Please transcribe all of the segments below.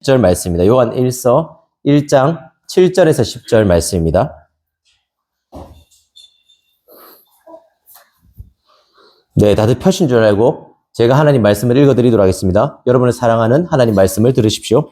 10절 말씀입니다. 요한 1서 1장 7절에서 10절 말씀입니다. 네, 다들 펴신 줄 알고 제가 하나님 말씀을 읽어드리도록 하겠습니다. 여러분을 사랑하는 하나님 말씀을 들으십시오.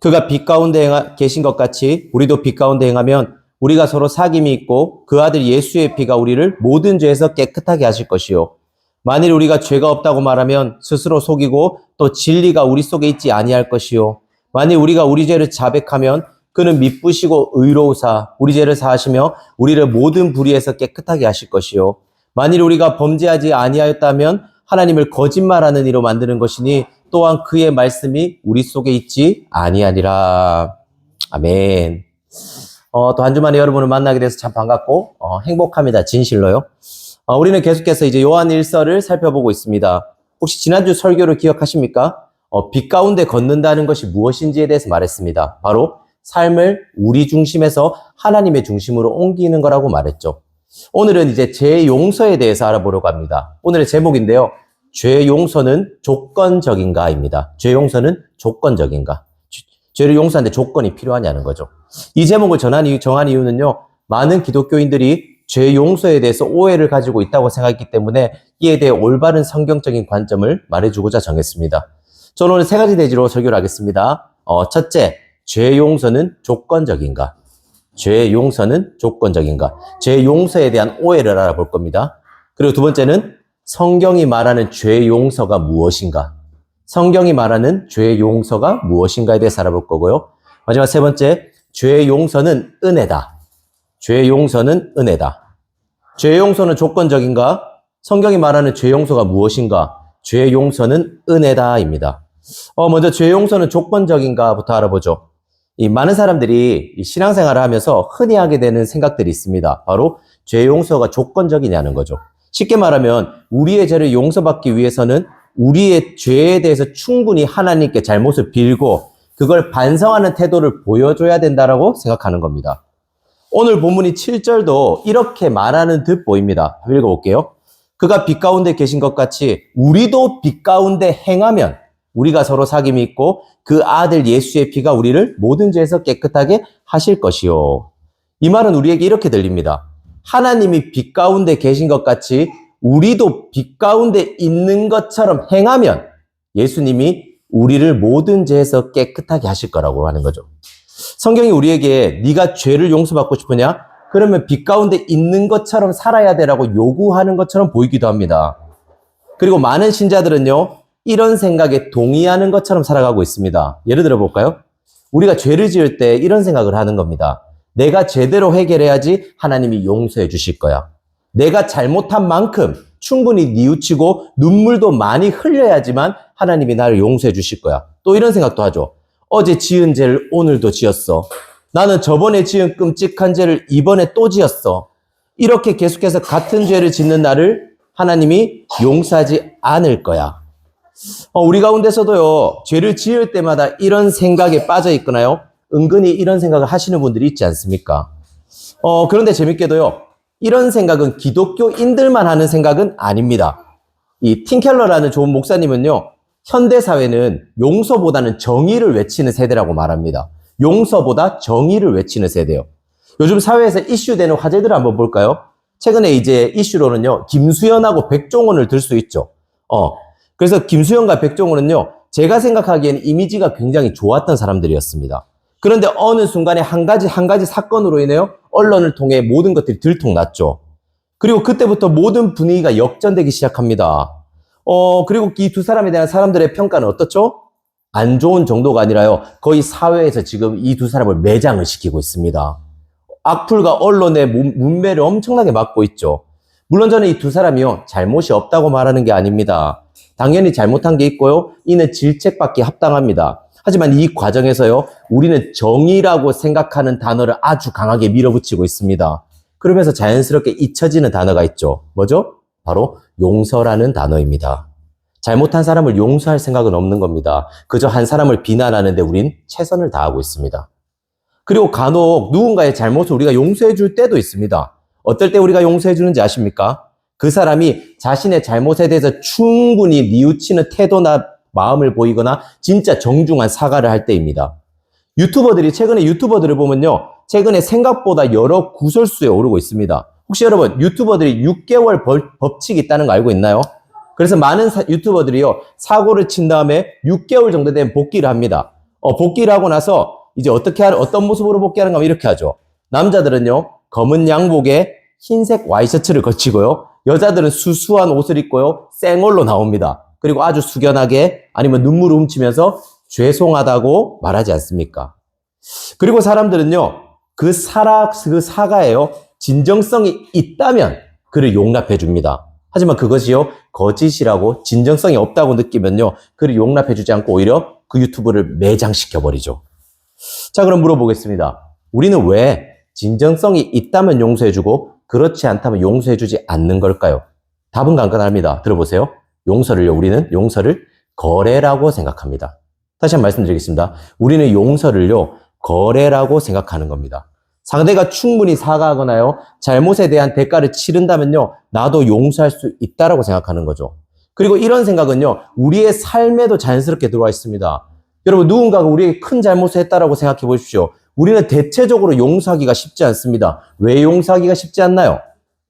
그가 빛 가운데 계신 것 같이 우리도 빛 가운데 행하면 우리가 서로 사귐이 있고 그 아들 예수의 피가 우리를 모든 죄에서 깨끗하게 하실 것이요. 만일 우리가 죄가 없다고 말하면 스스로 속이고 또 진리가 우리 속에 있지 아니할 것이요. 만일 우리가 우리 죄를 자백하면 그는 미쁘시고 의로우사 우리 죄를 사하시며 우리를 모든 불의에서 깨끗하게 하실 것이요. 만일 우리가 범죄하지 아니하였다면 하나님을 거짓말하는 이로 만드는 것이니 또한 그의 말씀이 우리 속에 있지 아니하니라. 아멘. 또 한 주만에 여러분을 만나게 돼서 참 반갑고 행복합니다. 진실로요. 우리는 계속해서 이제 요한 1서를 살펴보고 있습니다. 혹시 지난주 설교를 기억하십니까? 빛 가운데 걷는다는 것이 무엇인지에 대해서 말했습니다. 바로 삶을 우리 중심에서 하나님의 중심으로 옮기는 거라고 말했죠. 오늘은 이제 죄 용서에 대해서 알아보려고 합니다. 오늘의 제목인데요. 죄 용서는 조건적인가입니다. 죄 용서는 조건적인가? 죄를 용서하는데 조건이 필요하냐는 거죠. 이 제목을 정한 이유는요. 많은 기독교인들이 죄 용서에 대해서 오해를 가지고 있다고 생각했기 때문에 이에 대해 올바른 성경적인 관점을 말해주고자 정했습니다. 저는 오늘 세 가지 대지로 설교를 하겠습니다. 첫째, 죄 용서는 조건적인가? 죄 용서는 조건적인가? 죄 용서에 대한 오해를 알아볼 겁니다. 그리고 두 번째는 성경이 말하는 죄 용서가 무엇인가? 성경이 말하는 죄 용서가 무엇인가에 대해서 알아볼 거고요. 마지막 세 번째, 죄 용서는 은혜다. 죄 용서는 은혜다. 죄 용서는 조건적인가? 성경이 말하는 죄 용서가 무엇인가? 죄 용서는 은혜다입니다. 먼저 죄 용서는 조건적인가부터 알아보죠. 이 많은 사람들이 이 신앙생활을 하면서 흔히 하게 되는 생각들이 있습니다. 바로 죄 용서가 조건적이냐는 거죠. 쉽게 말하면 우리의 죄를 용서받기 위해서는 우리의 죄에 대해서 충분히 하나님께 잘못을 빌고 그걸 반성하는 태도를 보여줘야 된다라고 생각하는 겁니다. 오늘 본문이 7절도 이렇게 말하는 듯 보입니다. 읽어볼게요. 그가 빛 가운데 계신 것 같이 우리도 빛 가운데 행하면 우리가 서로 사귐이 있고 그 아들 예수의 피가 우리를 모든 죄에서 깨끗하게 하실 것이요. 이 말은 우리에게 이렇게 들립니다. 하나님이 빛 가운데 계신 것 같이 우리도 빛 가운데 있는 것처럼 행하면 예수님이 우리를 모든 죄에서 깨끗하게 하실 거라고 하는 거죠. 성경이 우리에게 네가 죄를 용서받고 싶으냐? 그러면 빛 가운데 있는 것처럼 살아야 되라고 요구하는 것처럼 보이기도 합니다. 그리고 많은 신자들은요. 이런 생각에 동의하는 것처럼 살아가고 있습니다. 예를 들어 볼까요? 우리가 죄를 지을 때 이런 생각을 하는 겁니다. 내가 제대로 해결해야지 하나님이 용서해 주실 거야. 내가 잘못한 만큼 충분히 뉘우치고 눈물도 많이 흘려야지만 하나님이 나를 용서해 주실 거야. 또 이런 생각도 하죠. 어제 지은 죄를 오늘도 지었어. 나는 저번에 지은 끔찍한 죄를 이번에 또 지었어. 이렇게 계속해서 같은 죄를 짓는 나를 하나님이 용서하지 않을 거야. 우리 가운데서도요, 죄를 지을 때마다 이런 생각에 빠져 있거나요, 은근히 이런 생각을 하시는 분들이 있지 않습니까? 그런데 재밌게도요, 이런 생각은 기독교인들만 하는 생각은 아닙니다. 이 팀켈러라는 좋은 목사님은요, 현대사회는 용서보다는 정의를 외치는 세대라고 말합니다. 용서보다 정의를 외치는 세대요. 요즘 사회에서 이슈되는 화제들을 한번 볼까요? 최근에 이제 이슈로는요, 김수현하고 백종원을 들 수 있죠. 그래서 김수현과 백종원은요, 제가 생각하기에는 이미지가 굉장히 좋았던 사람들이었습니다. 그런데 어느 순간에 한 가지 사건으로 인해요, 언론을 통해 모든 것들이 들통났죠. 그리고 그때부터 모든 분위기가 역전되기 시작합니다. 그리고 이 두 사람에 대한 사람들의 평가는 어떻죠? 안 좋은 정도가 아니라요, 거의 사회에서 지금 이 두 사람을 매장을 시키고 있습니다. 악플과 언론의 문매를 엄청나게 막고 있죠. 물론 저는 이 두 사람이요, 잘못이 없다고 말하는 게 아닙니다. 당연히 잘못한 게 있고요, 이는 질책받기 합당합니다. 하지만 이 과정에서요, 우리는 정의라고 생각하는 단어를 아주 강하게 밀어붙이고 있습니다. 그러면서 자연스럽게 잊혀지는 단어가 있죠. 뭐죠? 바로 용서라는 단어입니다. 잘못한 사람을 용서할 생각은 없는 겁니다. 그저 한 사람을 비난하는데 우린 최선을 다하고 있습니다. 그리고 간혹 누군가의 잘못을 우리가 용서해 줄 때도 있습니다. 어떨 때 우리가 용서해 주는지 아십니까? 그 사람이 자신의 잘못에 대해서 충분히 뉘우치는 태도나 마음을 보이거나 진짜 정중한 사과를 할 때입니다. 최근에 유튜버들을 보면요. 최근에 생각보다 여러 구설수에 오르고 있습니다. 혹시 여러분 유튜버들이 6개월 법칙이 있다는 거 알고 있나요? 그래서 많은 유튜버들이요. 사고를 친 다음에 6개월 정도 된 복귀를 합니다. 복귀를 하고 나서 이제 어떤 모습으로 복귀하는가 하면 이렇게 하죠. 남자들은요. 검은 양복에 흰색 와이셔츠를 걸치고요. 여자들은 수수한 옷을 입고요. 쌩얼로 나옵니다. 그리고 아주 숙연하게 아니면 눈물을 훔치면서 죄송하다고 말하지 않습니까? 그리고 사람들은요. 그 사과에요. 진정성이 있다면 그를 용납해 줍니다. 하지만 그것이요. 거짓이라고 진정성이 없다고 느끼면요. 그를 용납해 주지 않고 오히려 그 유튜브를 매장시켜 버리죠. 자, 그럼 물어보겠습니다. 우리는 왜 진정성이 있다면 용서해 주고 그렇지 않다면 용서해 주지 않는 걸까요? 답은 간단합니다. 들어보세요. 우리는 용서를 거래라고 생각합니다. 다시 한번 말씀드리겠습니다. 우리는 용서를요. 거래라고 생각하는 겁니다. 상대가 충분히 사과하거나요. 잘못에 대한 대가를 치른다면요. 나도 용서할 수 있다라고 생각하는 거죠. 그리고 이런 생각은요. 우리의 삶에도 자연스럽게 들어와 있습니다. 여러분 누군가가 우리에게 큰 잘못을 했다라고 생각해 보십시오. 우리는 대체적으로 용서하기가 쉽지 않습니다. 왜 용서하기가 쉽지 않나요?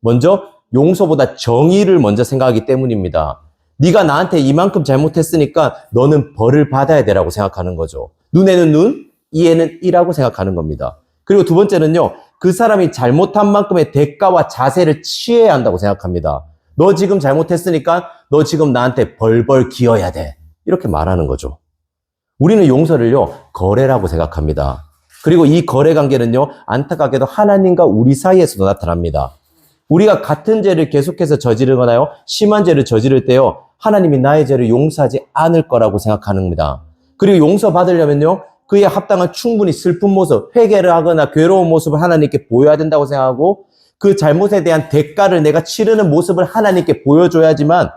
먼저 용서보다 정의를 먼저 생각하기 때문입니다. 네가 나한테 이만큼 잘못했으니까 너는 벌을 받아야 되라고 생각하는 거죠. 눈에는 눈, 이에는 이라고 생각하는 겁니다. 그리고 두 번째는요. 그 사람이 잘못한 만큼의 대가와 자세를 취해야 한다고 생각합니다. 너 지금 잘못했으니까 너 지금 나한테 벌벌 기어야 돼. 이렇게 말하는 거죠. 우리는 용서를요. 거래라고 생각합니다. 그리고 이 거래 관계는요. 안타깝게도 하나님과 우리 사이에서도 나타납니다. 우리가 같은 죄를 계속해서 저지르거나요. 심한 죄를 저지를 때요. 하나님이 나의 죄를 용서하지 않을 거라고 생각하는 겁니다. 그리고 용서받으려면요. 그에 합당한 충분히 슬픈 모습, 회개를 하거나 괴로운 모습을 하나님께 보여야 된다고 생각하고 그 잘못에 대한 대가를 내가 치르는 모습을 하나님께 보여줘야지만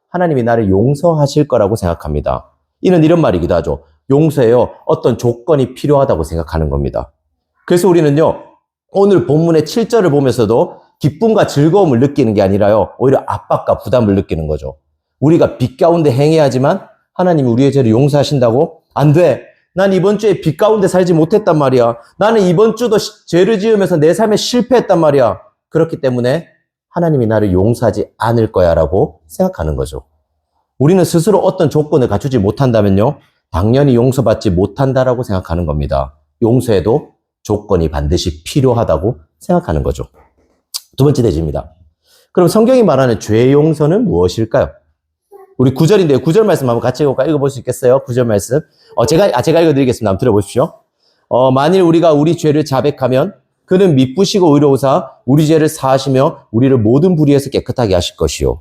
하나님이 나를 용서하실 거라고 생각합니다. 이는 이런 말이기도 하죠. 용서에요. 어떤 조건이 필요하다고 생각하는 겁니다. 그래서 우리는요. 오늘 본문의 7절을 보면서도 기쁨과 즐거움을 느끼는 게 아니라요. 오히려 압박과 부담을 느끼는 거죠. 우리가 빛 가운데 행해야지만 하나님이 우리의 죄를 용서하신다고? 안 돼. 난 이번 주에 빛 가운데 살지 못했단 말이야. 나는 이번 주도 죄를 지으면서 내 삶에 실패했단 말이야. 그렇기 때문에 하나님이 나를 용서하지 않을 거야 라고 생각하는 거죠. 우리는 스스로 어떤 조건을 갖추지 못한다면요. 당연히 용서받지 못한다라고 생각하는 겁니다. 용서에도 조건이 반드시 필요하다고 생각하는 거죠. 두 번째 대지입니다. 그럼 성경이 말하는 죄 용서는 무엇일까요? 우리 9절인데요. 9절 말씀 한번 같이 읽어볼 수 있겠어요? 9절 말씀. 제가 읽어드리겠습니다. 한번 들어보십시오. 만일 우리가 우리 죄를 자백하면 그는 미쁘시고 의로우사 우리 죄를 사하시며 우리를 모든 불의에서 깨끗하게 하실 것이요.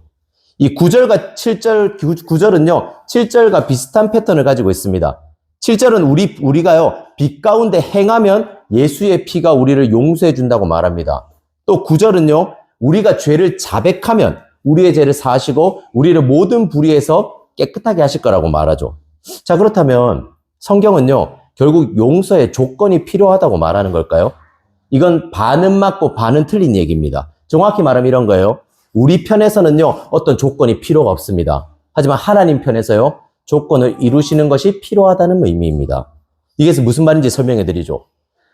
이 9절과 7절, 9절은요, 7절과 비슷한 패턴을 가지고 있습니다. 7절은 우리가요, 빛 가운데 행하면 예수의 피가 우리를 용서해 준다고 말합니다. 또 9절은요, 우리가 죄를 자백하면 우리의 죄를 사하시고 우리를 모든 불의에서 깨끗하게 하실 거라고 말하죠. 자, 그렇다면 성경은요, 결국 용서에 조건이 필요하다고 말하는 걸까요? 이건 반은 맞고 반은 틀린 얘기입니다. 정확히 말하면 이런 거예요. 우리 편에서는요, 어떤 조건이 필요가 없습니다. 하지만 하나님 편에서요, 조건을 이루시는 것이 필요하다는 의미입니다. 이게 무슨 말인지 설명해 드리죠.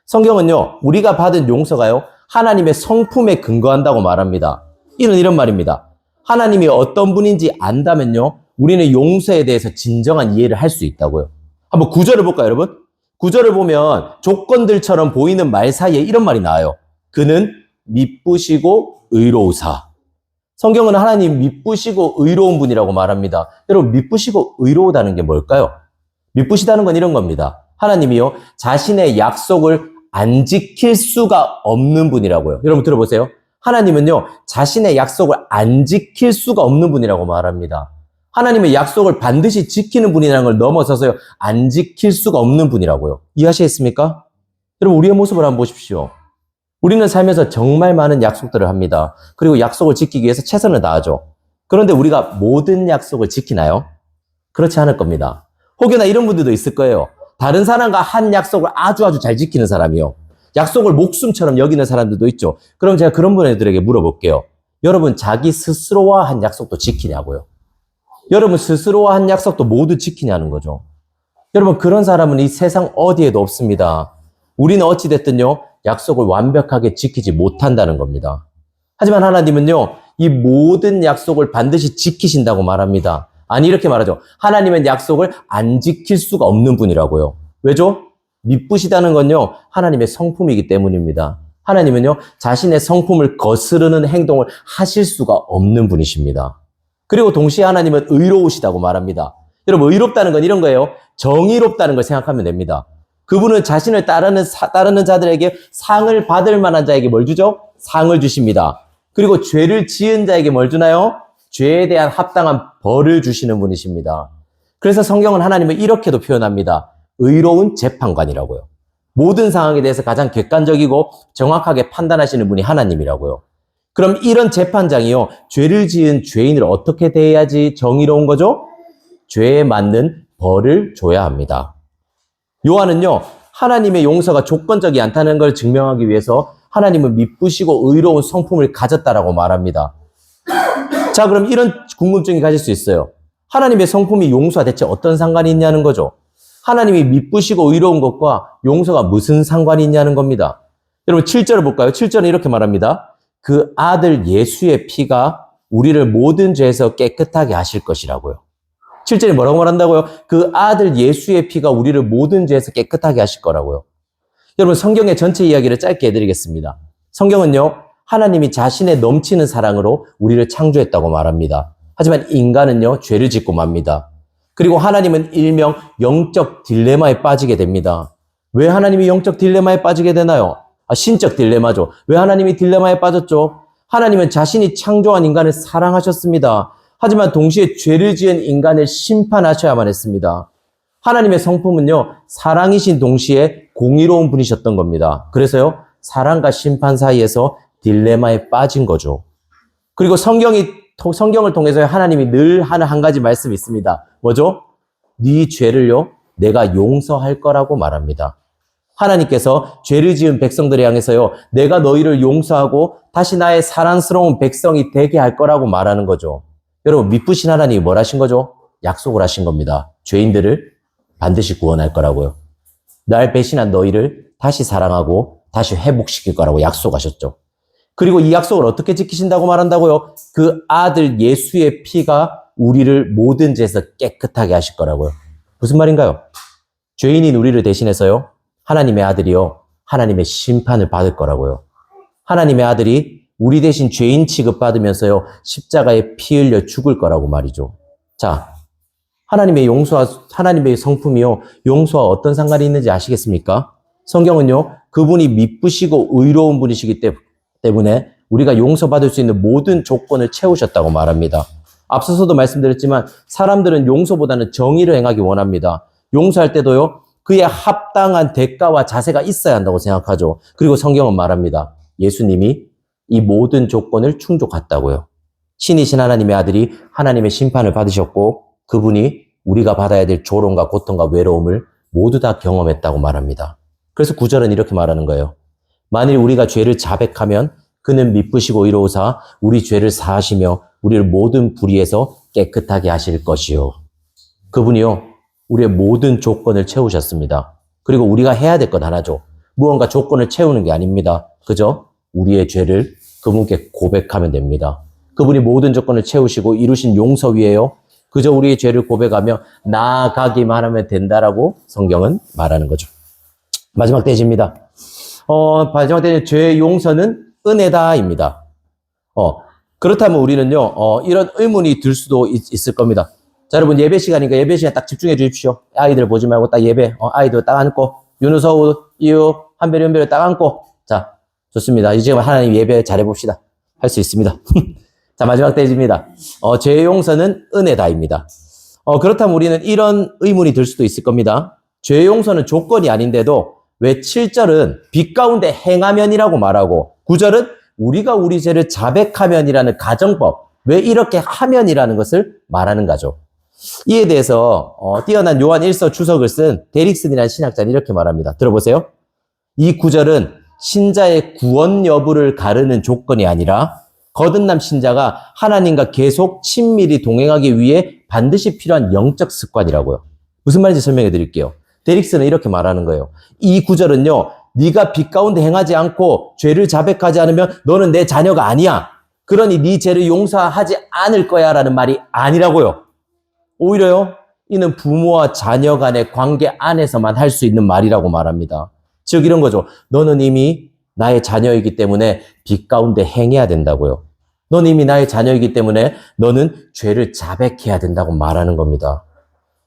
성경은요, 우리가 받은 용서가요, 하나님의 성품에 근거한다고 말합니다. 이런 말입니다. 하나님이 어떤 분인지 안다면요, 우리는 용서에 대해서 진정한 이해를 할 수 있다고요. 한번 구절을 볼까요, 여러분? 구절을 보면 조건들처럼 보이는 말 사이에 이런 말이 나와요. 그는 미쁘시고 의로우사. 성경은 하나님 미쁘시고 의로운 분이라고 말합니다. 여러분, 미쁘시고 의로우다는 게 뭘까요? 미쁘시다는 건 이런 겁니다. 하나님이요, 자신의 약속을 안 지킬 수가 없는 분이라고요. 여러분 들어보세요. 하나님은요, 자신의 약속을 안 지킬 수가 없는 분이라고 말합니다. 하나님의 약속을 반드시 지키는 분이라는 걸 넘어서서요, 안 지킬 수가 없는 분이라고요. 이해하시겠습니까? 여러분, 우리의 모습을 한번 보십시오. 우리는 살면서 정말 많은 약속들을 합니다. 그리고 약속을 지키기 위해서 최선을 다하죠. 그런데 우리가 모든 약속을 지키나요? 그렇지 않을 겁니다. 혹여나 이런 분들도 있을 거예요. 다른 사람과 한 약속을 아주 잘 지키는 사람이요. 약속을 목숨처럼 여기는 사람들도 있죠. 그럼 제가 그런 분들에게 물어볼게요. 여러분, 자기 스스로와 한 약속도 지키냐고요? 여러분 스스로와 한 약속도 모두 지키냐는 거죠. 여러분 그런 사람은 이 세상 어디에도 없습니다. 우리는 어찌됐든요 약속을 완벽하게 지키지 못한다는 겁니다. 하지만 하나님은요 이 모든 약속을 반드시 지키신다고 말합니다. 아니 이렇게 말하죠. 하나님은 약속을 안 지킬 수가 없는 분이라고요. 왜죠? 미쁘시다는 건요 하나님의 성품이기 때문입니다. 하나님은요 자신의 성품을 거스르는 행동을 하실 수가 없는 분이십니다. 그리고 동시에 하나님은 의로우시다고 말합니다. 여러분 의롭다는 건 이런 거예요. 정의롭다는 걸 생각하면 됩니다. 그분은 자신을 따르는 자들에게 상을 받을 만한 자에게 뭘 주죠? 상을 주십니다. 그리고 죄를 지은 자에게 뭘 주나요? 죄에 대한 합당한 벌을 주시는 분이십니다. 그래서 성경은 하나님을 이렇게도 표현합니다. 의로운 재판관이라고요. 모든 상황에 대해서 가장 객관적이고 정확하게 판단하시는 분이 하나님이라고요. 그럼 이런 재판장이요, 죄를 지은 죄인을 어떻게 대해야지 정의로운 거죠? 죄에 맞는 벌을 줘야 합니다. 요한은요, 하나님의 용서가 조건적이 않다는 걸 증명하기 위해서 하나님은 미쁘시고 의로운 성품을 가졌다라고 말합니다. 자, 그럼 이런 궁금증이 가질 수 있어요. 하나님의 성품이 용서와 대체 어떤 상관이 있냐는 거죠. 하나님이 미쁘시고 의로운 것과 용서가 무슨 상관이 있냐는 겁니다. 여러분 7절을 볼까요? 7절은 이렇게 말합니다. 그 아들 예수의 피가 우리를 모든 죄에서 깨끗하게 하실 것이라고요. 7절에 뭐라고 말한다고요? 그 아들 예수의 피가 우리를 모든 죄에서 깨끗하게 하실 거라고요. 여러분 성경의 전체 이야기를 짧게 해드리겠습니다. 성경은요. 하나님이 자신의 넘치는 사랑으로 우리를 창조했다고 말합니다. 하지만 인간은요. 죄를 짓고 맙니다. 그리고 하나님은 일명 영적 딜레마에 빠지게 됩니다. 왜 하나님이 영적 딜레마에 빠지게 되나요? 신적 딜레마죠. 왜 하나님이 딜레마에 빠졌죠? 하나님은 자신이 창조한 인간을 사랑하셨습니다. 하지만 동시에 죄를 지은 인간을 심판하셔야만 했습니다. 하나님의 성품은요, 사랑이신 동시에 공의로운 분이셨던 겁니다. 그래서요, 사랑과 심판 사이에서 딜레마에 빠진 거죠. 그리고 성경을 통해서 하나님이 늘 하는 한 가지 말씀이 있습니다. 뭐죠? 네 죄를요, 내가 용서할 거라고 말합니다. 하나님께서 죄를 지은 백성들을 향해서요, 내가 너희를 용서하고 다시 나의 사랑스러운 백성이 되게 할 거라고 말하는 거죠. 여러분, 미쁘신 하나님이 뭘 하신 거죠? 약속을 하신 겁니다. 죄인들을 반드시 구원할 거라고요. 날 배신한 너희를 다시 사랑하고 다시 회복시킬 거라고 약속하셨죠. 그리고 이 약속을 어떻게 지키신다고 말한다고요? 그 아들 예수의 피가 우리를 모든 죄에서 깨끗하게 하실 거라고요. 무슨 말인가요? 죄인인 우리를 대신해서요, 하나님의 아들이요, 하나님의 심판을 받을 거라고요. 하나님의 아들이 우리 대신 죄인 취급받으면서요, 십자가에 피 흘려 죽을 거라고 말이죠. 자, 하나님의 성품이요, 용서와 어떤 상관이 있는지 아시겠습니까? 성경은요, 그분이 미쁘시고 의로운 분이시기 때문에 우리가 용서받을 수 있는 모든 조건을 채우셨다고 말합니다. 앞서서도 말씀드렸지만 사람들은 용서보다는 정의를 행하기 원합니다. 용서할 때도요, 그에 합당한 대가와 자세가 있어야 한다고 생각하죠. 그리고 성경은 말합니다. 예수님이 이 모든 조건을 충족했다고요. 신이신 하나님의 아들이 하나님의 심판을 받으셨고 그분이 우리가 받아야 될 조롱과 고통과 외로움을 모두 다 경험했다고 말합니다. 그래서 9절은 이렇게 말하는 거예요. 만일 우리가 죄를 자백하면 그는 미쁘시고 의로우사 우리 죄를 사하시며 우리를 모든 불의에서 깨끗하게 하실 것이요. 그분이요, 우리의 모든 조건을 채우셨습니다. 그리고 우리가 해야 될 것 하나죠. 무언가 조건을 채우는 게 아닙니다. 그저 우리의 죄를 그분께 고백하면 됩니다. 그분이 모든 조건을 채우시고 이루신 용서 위에요, 그저 우리의 죄를 고백하며 나아가기만 하면 된다라고 성경은 말하는 거죠. 마지막 대지입니다. 마지막 대지, 죄의 용서는 은혜다입니다. 그렇다면 우리는요, 이런 의문이 들 수도 있을 겁니다. 자, 여러분, 예배 시간이니까 예배 시간 딱 집중해 주십시오. 아이들 보지 말고 딱 예배, 아이들 딱 앉고, 윤우서우, 이유, 한별이, 은별이 딱 앉고. 자, 좋습니다. 이제 하나님 예배 잘해봅시다. 할 수 있습니다. 자, 마지막 대지입니다. 죄의 용서는 은혜다입니다. 그렇다면 우리는 이런 의문이 들 수도 있을 겁니다. 죄의 용서는 조건이 아닌데도 왜 7절은 빛 가운데 행하면이라고 말하고 9절은 우리가 우리 죄를 자백하면이라는 가정법, 왜 이렇게 하면이라는 것을 말하는 거죠. 이에 대해서 뛰어난 요한 1서 주석을 쓴 데릭슨이라는 신학자는 이렇게 말합니다. 들어보세요. 이 구절은 신자의 구원 여부를 가르는 조건이 아니라 거듭남 신자가 하나님과 계속 친밀히 동행하기 위해 반드시 필요한 영적 습관이라고요. 무슨 말인지 설명해 드릴게요. 데릭스는 이렇게 말하는 거예요. 이 구절은요, 네가 빛 가운데 행하지 않고 죄를 자백하지 않으면 너는 내 자녀가 아니야. 그러니 네 죄를 용서하지 않을 거야 라는 말이 아니라고요. 오히려요, 이는 부모와 자녀 간의 관계 안에서만 할 수 있는 말이라고 말합니다. 즉 이런 거죠. 너는 이미 나의 자녀이기 때문에 빛 가운데 행해야 된다고요. 너는 이미 나의 자녀이기 때문에 너는 죄를 자백해야 된다고 말하는 겁니다.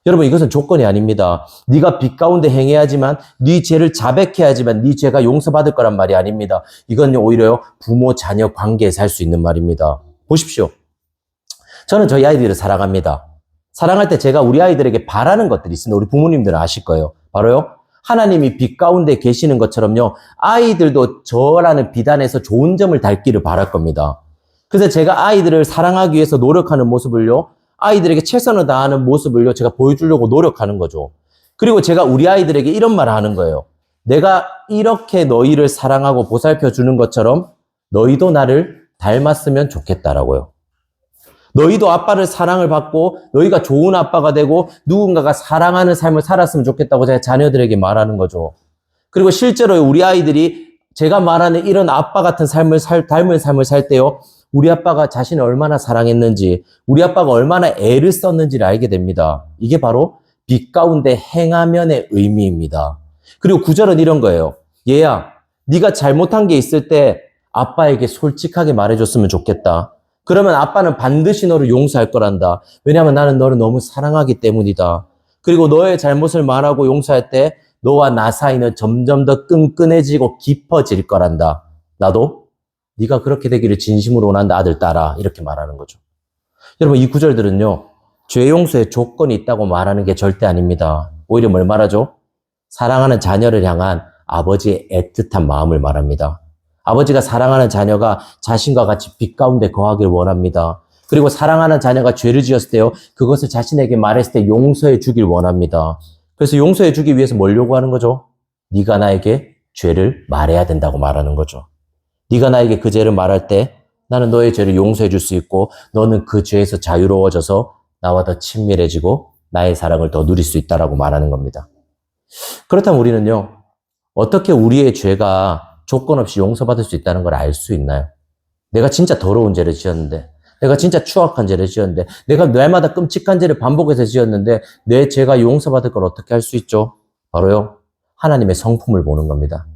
여러분, 이것은 조건이 아닙니다. 네가 빛 가운데 행해야지만, 네 죄를 자백해야지만 네 죄가 용서받을 거란 말이 아닙니다. 이건 오히려 부모 자녀 관계에서 할 수 있는 말입니다. 보십시오. 저는 저희 아이들을 사랑합니다. 사랑할 때 제가 우리 아이들에게 바라는 것들이 있습니다. 우리 부모님들은 아실 거예요. 바로요, 하나님이 빛 가운데 계시는 것처럼요, 아이들도 저라는 빛 안에서 좋은 점을 닮기를 바랄 겁니다. 그래서 제가 아이들을 사랑하기 위해서 노력하는 모습을요, 아이들에게 최선을 다하는 모습을요, 제가 보여주려고 노력하는 거죠. 그리고 제가 우리 아이들에게 이런 말을 하는 거예요. 내가 이렇게 너희를 사랑하고 보살펴 주는 것처럼 너희도 나를 닮았으면 좋겠다라고요. 너희도 아빠를 사랑을 받고 너희가 좋은 아빠가 되고 누군가가 사랑하는 삶을 살았으면 좋겠다고 제가 자녀들에게 말하는 거죠. 그리고 실제로 우리 아이들이 제가 말하는 이런 아빠 같은 닮은 삶을 살 때요, 우리 아빠가 자신을 얼마나 사랑했는지, 우리 아빠가 얼마나 애를 썼는지를 알게 됩니다. 이게 바로 빛 가운데 행하면의 의미입니다. 그리고 구절은 이런 거예요. 얘야, 네가 잘못한 게 있을 때 아빠에게 솔직하게 말해줬으면 좋겠다. 그러면 아빠는 반드시 너를 용서할 거란다. 왜냐하면 나는 너를 너무 사랑하기 때문이다. 그리고 너의 잘못을 말하고 용서할 때 너와 나 사이는 점점 더 끈끈해지고 깊어질 거란다. 나도 네가 그렇게 되기를 진심으로 원한다, 아들, 딸아. 이렇게 말하는 거죠. 여러분, 이 구절들은요, 죄 용서에 조건이 있다고 말하는 게 절대 아닙니다. 오히려 뭘 말하죠? 사랑하는 자녀를 향한 아버지의 애틋한 마음을 말합니다. 아버지가 사랑하는 자녀가 자신과 같이 빛 가운데 거하길 원합니다. 그리고 사랑하는 자녀가 죄를 지었을 때요, 그것을 자신에게 말했을 때 용서해 주길 원합니다. 그래서 용서해 주기 위해서 뭘 요구하는 거죠? 네가 나에게 죄를 말해야 된다고 말하는 거죠. 네가 나에게 그 죄를 말할 때 나는 너의 죄를 용서해 줄 수 있고 너는 그 죄에서 자유로워져서 나와 더 친밀해지고 나의 사랑을 더 누릴 수 있다라고 말하는 겁니다. 그렇다면 우리는요, 어떻게 우리의 죄가 조건 없이 용서받을 수 있다는 걸 알 수 있나요? 내가 진짜 더러운 죄를 지었는데, 내가 진짜 추악한 죄를 지었는데, 내가 날마다 끔찍한 죄를 반복해서 지었는데 내 죄가 용서받을 걸 어떻게 할 수 있죠? 바로요, 하나님의 성품을 보는 겁니다.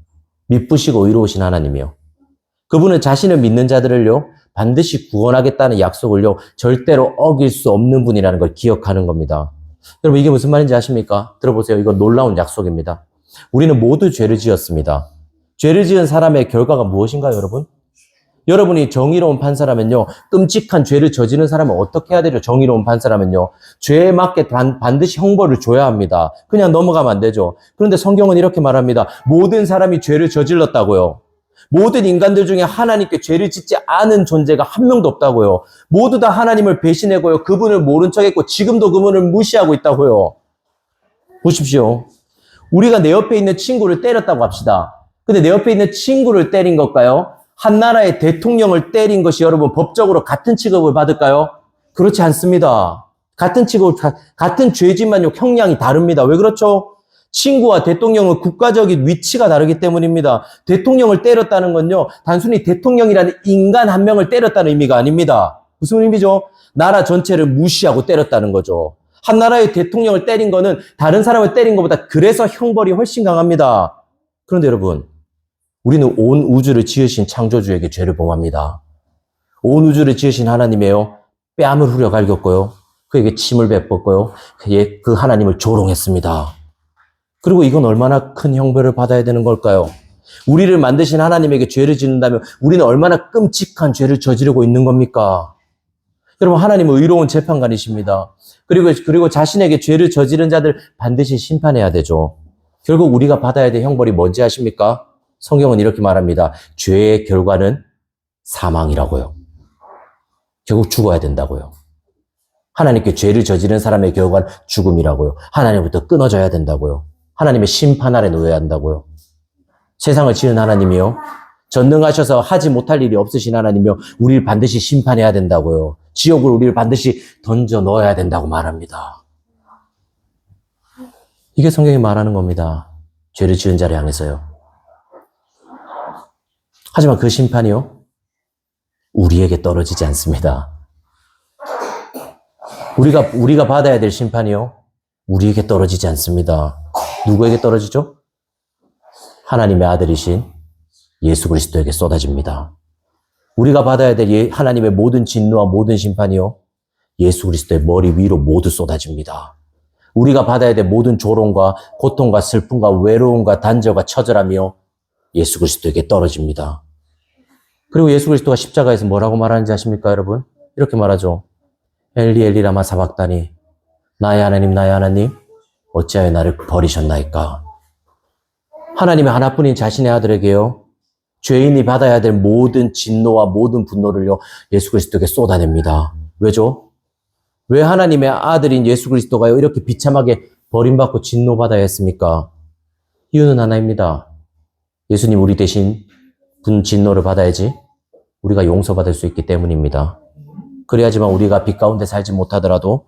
미쁘시고 의로우신 하나님이요, 그분은 자신을 믿는 자들을요, 반드시 구원하겠다는 약속을요, 절대로 어길 수 없는 분이라는 걸 기억하는 겁니다. 여러분, 이게 무슨 말인지 아십니까? 들어보세요. 이건 놀라운 약속입니다. 우리는 모두 죄를 지었습니다. 죄를 지은 사람의 결과가 무엇인가요, 여러분? 여러분이 정의로운 판사라면요, 끔찍한 죄를 저지른 사람은 어떻게 해야 되죠? 정의로운 판사라면요, 죄에 맞게 반드시 형벌을 줘야 합니다. 그냥 넘어가면 안 되죠. 그런데 성경은 이렇게 말합니다. 모든 사람이 죄를 저질렀다고요. 모든 인간들 중에 하나님께 죄를 짓지 않은 존재가 한 명도 없다고요. 모두 다 하나님을 배신하고요, 그분을 모른 척했고 지금도 그분을 무시하고 있다고요. 보십시오. 우리가 내 옆에 있는 친구를 때렸다고 합시다. 근데 내 옆에 있는 친구를 때린 걸까요? 한 나라의 대통령을 때린 것이 여러분 법적으로 같은 취급을 받을까요? 그렇지 않습니다. 같은 죄지만요, 형량이 다릅니다. 왜 그렇죠? 친구와 대통령은 국가적인 위치가 다르기 때문입니다. 대통령을 때렸다는 건요, 단순히 대통령이라는 인간 한 명을 때렸다는 의미가 아닙니다. 무슨 의미죠? 나라 전체를 무시하고 때렸다는 거죠. 한 나라의 대통령을 때린 거는 다른 사람을 때린 것보다 그래서 형벌이 훨씬 강합니다. 그런데 여러분, 우리는 온 우주를 지으신 창조주에게 죄를 범합니다. 온 우주를 지으신 하나님이에요, 뺨을 후려 갈겼고요, 그에게 침을 뱉었고요, 그 하나님을 조롱했습니다. 그리고 이건 얼마나 큰 형벌을 받아야 되는 걸까요? 우리를 만드신 하나님에게 죄를 짓는다면 우리는 얼마나 끔찍한 죄를 저지르고 있는 겁니까? 여러분, 하나님은 의로운 재판관이십니다. 그리고 자신에게 죄를 저지른 자들 반드시 심판해야 되죠. 결국 우리가 받아야 될 형벌이 뭔지 아십니까? 성경은 이렇게 말합니다. 죄의 결과는 사망이라고요. 결국 죽어야 된다고요. 하나님께 죄를 저지른 사람의 결과는 죽음이라고요. 하나님부터 끊어져야 된다고요. 하나님의 심판 아래 놓여야 한다고요. 세상을 지은 하나님이요, 전능하셔서 하지 못할 일이 없으신 하나님이요. 우리를 반드시 심판해야 된다고요. 지옥으로 우리를 반드시 던져 넣어야 된다고 말합니다. 이게 성경이 말하는 겁니다. 죄를 지은 자를 향해서요. 하지만 그 심판이요. 우리에게 떨어지지 않습니다. 우리가 받아야 될 심판이요. 우리에게 떨어지지 않습니다. 누구에게 떨어지죠? 하나님의 아들이신 예수 그리스도에게 쏟아집니다. 우리가 받아야 될 하나님의 모든 진노와 모든 심판이요. 예수 그리스도의 머리 위로 모두 쏟아집니다. 우리가 받아야 될 모든 조롱과 고통과 슬픔과 외로움과 단절과 처절함이요. 예수 그리스도에게 떨어집니다. 그리고 예수 그리스도가 십자가에서 뭐라고 말하는지 아십니까, 여러분? 이렇게 말하죠. 엘리 엘리 라마 사박다니, 나의 하나님 어찌하여 나를 버리셨나이까. 하나님의 하나뿐인 자신의 아들에게요. 죄인이 받아야 될 모든 진노와 모든 분노를요. 예수 그리스도에게 쏟아냅니다. 왜죠? 왜 하나님의 아들인 예수 그리스도가요. 이렇게 비참하게 버림받고 진노받아야 했습니까? 이유는 하나입니다. 예수님 우리 대신 진노를 받아야지 우리가 용서받을 수 있기 때문입니다. 그래야지만 우리가 빛 가운데 살지 못하더라도,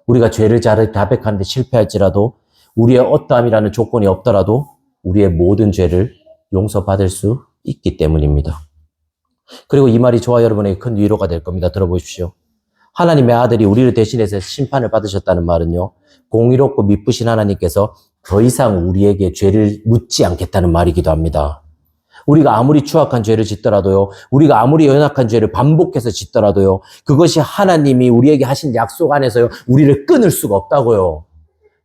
우리가 죄를 자백하는데 실패할지라도, 우리의 어떠함이라는 조건이 없더라도 우리의 모든 죄를 용서받을 수 있기 때문입니다. 그리고 이 말이 저와 여러분에게 큰 위로가 될 겁니다. 들어보십시오. 하나님의 아들이 우리를 대신해서 심판을 받으셨다는 말은요, 공의롭고 미쁘신 하나님께서 더 이상 우리에게 죄를 묻지 않겠다는 말이기도 합니다. 우리가 아무리 추악한 죄를 짓더라도요, 우리가 아무리 연약한 죄를 반복해서 짓더라도요, 그것이 하나님이 우리에게 하신 약속 안에서요, 우리를 끊을 수가 없다고요.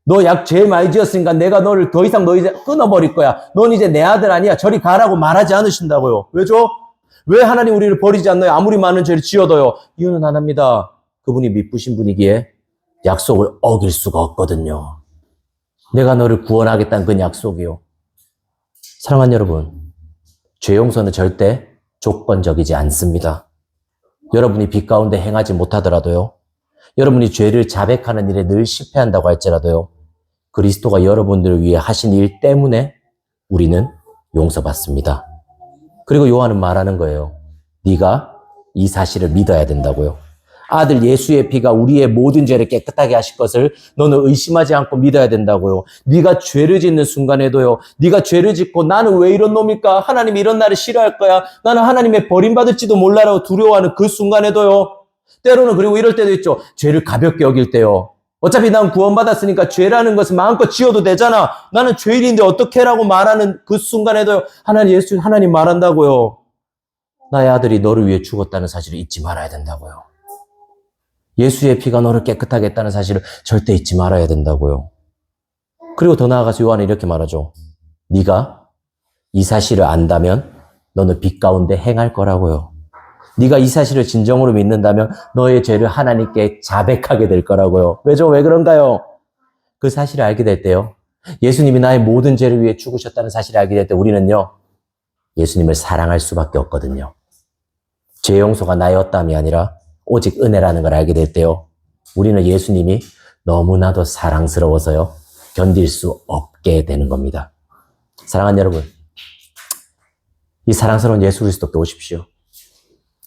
너 죄 많이 지었으니까 내가 너를 더 이상 너 이제 끊어버릴 거야. 넌 이제 내 아들 아니야. 저리 가라고 말하지 않으신다고요. 왜죠? 왜 하나님 우리를 버리지 않나요? 아무리 많은 죄를 지어도요. 이유는 하나입니다. 그분이 미쁘신 분이기에 약속을 어길 수가 없거든요. 내가 너를 구원하겠다는 그 약속이요. 사랑하는 여러분, 죄 용서는 절대 조건적이지 않습니다. 여러분이 빛 가운데 행하지 못하더라도요, 여러분이 죄를 자백하는 일에 늘 실패한다고 할지라도요, 그리스도가 여러분들을 위해 하신 일 때문에 우리는 용서받습니다. 그리고 요한은 말하는 거예요. 네가 이 사실을 믿어야 된다고요. 아들 예수의 피가 우리의 모든 죄를 깨끗하게 하실 것을 너는 의심하지 않고 믿어야 된다고요. 네가 죄를 짓는 순간에도요. 네가 죄를 짓고 나는 왜 이런 놈일까? 하나님이 이런 나를 싫어할 거야. 나는 하나님의 버림받을지도 몰라라고 두려워하는 그 순간에도요. 때로는 그리고 이럴 때도 있죠. 죄를 가볍게 여길 때요. 어차피 난 구원받았으니까 죄라는 것은 마음껏 지어도 되잖아. 나는 죄인인데 어떻게 라고 말하는 그 순간에도요. 하나님 말한다고요. 나의 아들이 너를 위해 죽었다는 사실을 잊지 말아야 된다고요. 예수의 피가 너를 깨끗하게 했다는 사실을 절대 잊지 말아야 된다고요. 그리고 더 나아가서 요한은 이렇게 말하죠. 네가 이 사실을 안다면 너는 빛 가운데 행할 거라고요. 네가 이 사실을 진정으로 믿는다면 너의 죄를 하나님께 자백하게 될 거라고요. 왜죠? 왜 그런가요? 그 사실을 알게 될 때요. 예수님이 나의 모든 죄를 위해 죽으셨다는 사실을 알게 될 때 우리는요. 예수님을 사랑할 수밖에 없거든요. 죄 용서가 나의 어떠함이 아니라 오직 은혜라는 걸 알게 될 때요. 우리는 예수님이 너무나도 사랑스러워서요. 견딜 수 없게 되는 겁니다. 사랑하는 여러분, 이 사랑스러운 예수 그리스도께 오십시오.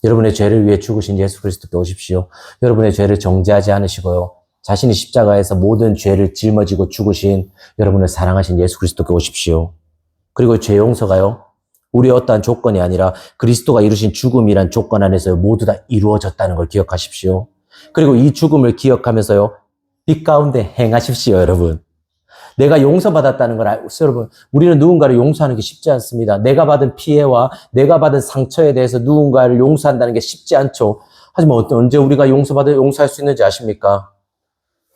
여러분의 죄를 위해 죽으신 예수 그리스도께 오십시오. 여러분의 죄를 정죄하지 않으시고요. 자신이 십자가에서 모든 죄를 짊어지고 죽으신 여러분을 사랑하신 예수 그리스도께 오십시오. 그리고 죄 용서가요. 우리의 어떠한 조건이 아니라 그리스도가 이루신 죽음이란 조건 안에서 모두 다 이루어졌다는 걸 기억하십시오. 그리고 이 죽음을 기억하면서요. 빛 가운데 행하십시오, 여러분. 내가 용서받았다는 걸 알죠, 여러분. 우리는 누군가를 용서하는 게 쉽지 않습니다. 내가 받은 피해와 내가 받은 상처에 대해서 누군가를 용서한다는 게 쉽지 않죠. 하지만 언제 우리가 용서할 수 있는지 아십니까?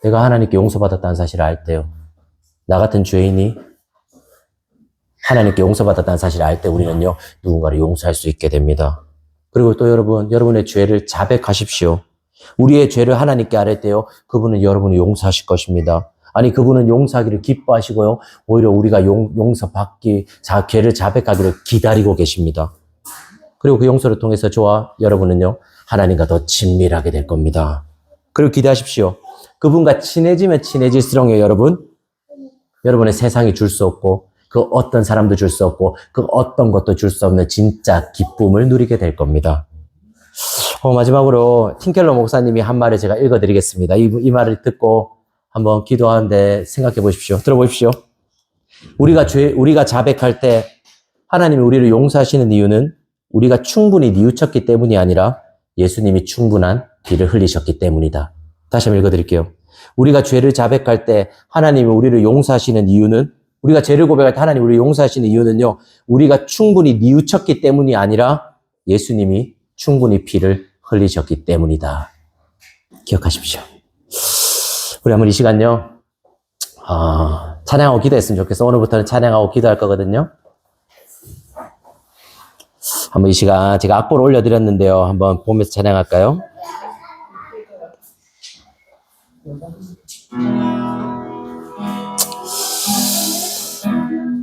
내가 하나님께 용서받았다는 사실을 알 때요. 나 같은 죄인이 하나님께 용서받았다는 사실을 알 때 우리는요, 누군가를 용서할 수 있게 됩니다. 그리고 또 여러분의 죄를 자백하십시오. 우리의 죄를 하나님께 아뢰 때요, 그분은 여러분을 용서하실 것입니다. 아니, 그분은 용서하기를 기뻐하시고요, 오히려 우리가 용서받기, 죄를 자백하기를 기다리고 계십니다. 그리고 그 용서를 통해서 저와 여러분은요, 하나님과 더 친밀하게 될 겁니다. 그리고 기대하십시오. 그분과 친해지면 친해질수록요, 여러분의 세상이 줄 수 없고, 그 어떤 사람도 줄 수 없고 그 어떤 것도 줄 수 없는 진짜 기쁨을 누리게 될 겁니다. 마지막으로 팀켈러 목사님이 한 말을 제가 읽어드리겠습니다. 이 말을 듣고 한번 기도하는데 생각해 보십시오. 들어보십시오. 우리가 자백할 때 하나님이 우리를 용서하시는 이유는 우리가 충분히 뉘우쳤기 때문이 아니라 예수님이 충분한 피를 흘리셨기 때문이다. 다시 한번 읽어드릴게요. 우리가 죄를 자백할 때 하나님이 우리를 용서하시는 이유는 우리가 죄를 고백할 때 하나님이 우리를 용서하시는 이유는요. 우리가 충분히 뉘우쳤기 때문이 아니라 예수님이 충분히 피를 흘리셨기 때문이다. 기억하십시오. 우리 한번 이 시간요. 찬양하고 기도했으면 좋겠어. 오늘부터는 찬양하고 기도할 거거든요. 한번 이 시간 제가 악보를 올려드렸는데요. 한번 보면서 찬양할까요?